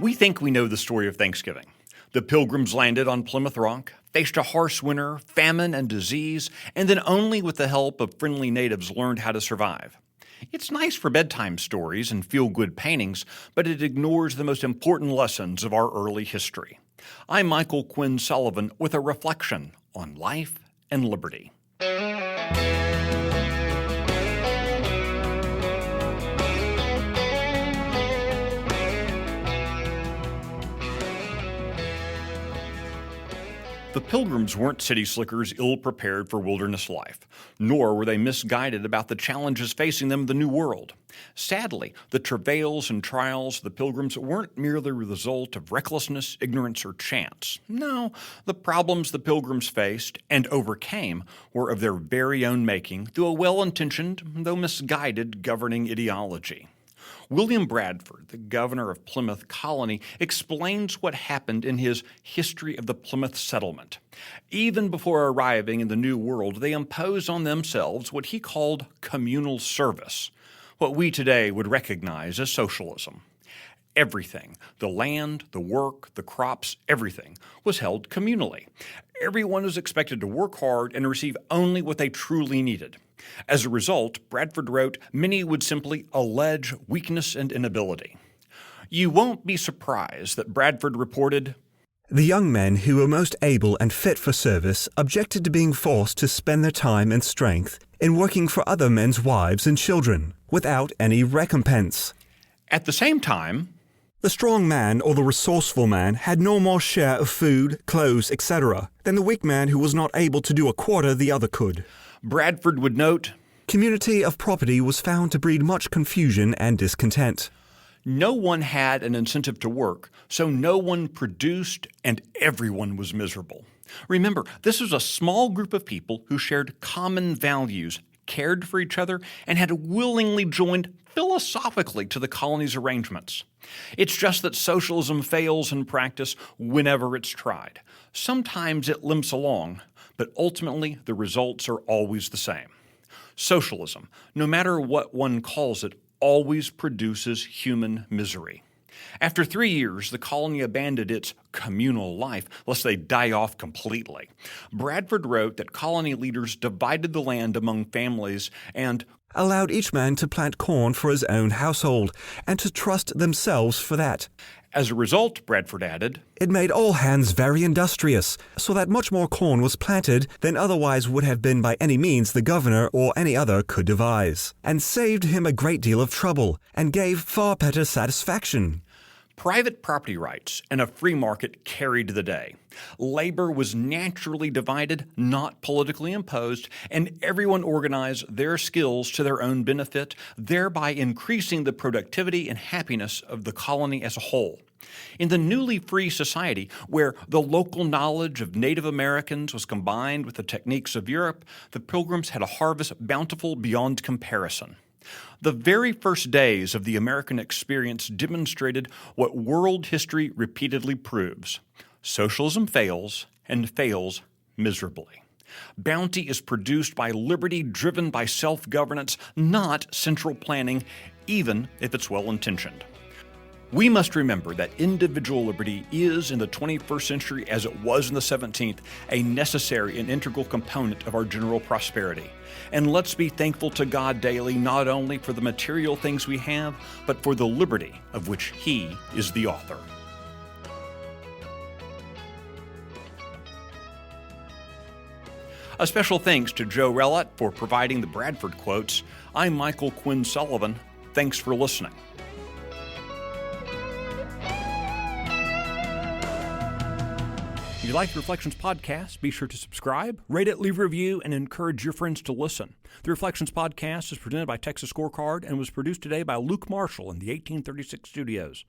We think we know the story of Thanksgiving. The Pilgrims landed on Plymouth Rock, faced a harsh winter, famine, and disease, and then only with the help of friendly natives learned how to survive. It's nice for bedtime stories and feel-good paintings, but it ignores the most important lessons of our early history. I'm Michael Quinn Sullivan with a reflection on life and liberty. The Pilgrims weren't city slickers ill-prepared for wilderness life, nor were they misguided about the challenges facing them in the New World. Sadly, the travails and trials of the Pilgrims weren't merely the result of recklessness, ignorance, or chance. No, the problems the Pilgrims faced and overcame were of their very own making through a well-intentioned, though misguided, governing ideology. William Bradford, the governor of Plymouth Colony, explains what happened in his History of the Plymouth Settlement. Even before arriving in the New World, they imposed on themselves what he called communal service, what we today would recognize as socialism. Everything, the land, the work, the crops, everything, was held communally. Everyone was expected to work hard and receive only what they truly needed. As a result, Bradford wrote, many would simply allege weakness and inability. You won't be surprised that Bradford reported, "The young men who were most able and fit for service objected to being forced to spend their time and strength in working for other men's wives and children, without any recompense." At the same time, the strong man or the resourceful man had no more share of food, clothes, etc., than the weak man who was not able to do a quarter the other could. Bradford would note, community of property was found to breed much confusion and discontent. No one had an incentive to work, so no one produced and everyone was miserable. Remember, this was a small group of people who shared common values, cared for each other, and had willingly joined philosophically to the colony's arrangements. It's just that socialism fails in practice whenever it's tried. Sometimes it limps along, but ultimately the results are always the same. Socialism, no matter what one calls it, always produces human misery. After 3 years, the colony abandoned its communal life, lest they die off completely. Bradford wrote that colony leaders divided the land among families and allowed each man to plant corn for his own household, and to trust themselves for that. As a result, Bradford added, it made all hands very industrious, so that much more corn was planted than otherwise would have been by any means the governor or any other could devise, and saved him a great deal of trouble, and gave far better satisfaction. Private property rights and a free market carried the day. Labor was naturally divided, not politically imposed, and everyone organized their skills to their own benefit, thereby increasing the productivity and happiness of the colony as a whole. In the newly free society, where the local knowledge of Native Americans was combined with the techniques of Europe, the Pilgrims had a harvest bountiful beyond comparison. The very first days of the American experience demonstrated what world history repeatedly proves. Socialism fails, and fails miserably. Bounty is produced by liberty driven by self-governance, not central planning, even if it's well-intentioned. We must remember that individual liberty is, in the 21st century as it was in the 17th, a necessary and integral component of our general prosperity. And let's be thankful to God daily, not only for the material things we have, but for the liberty of which He is the author. A special thanks to Joe Rellett for providing the Bradford quotes. I'm Michael Quinn Sullivan. Thanks for listening. If you like the Reflections podcast, be sure to subscribe, rate it, leave a review, and encourage your friends to listen. The Reflections podcast is presented by Texas Scorecard and was produced today by Luke Marshall in the 1836 studios.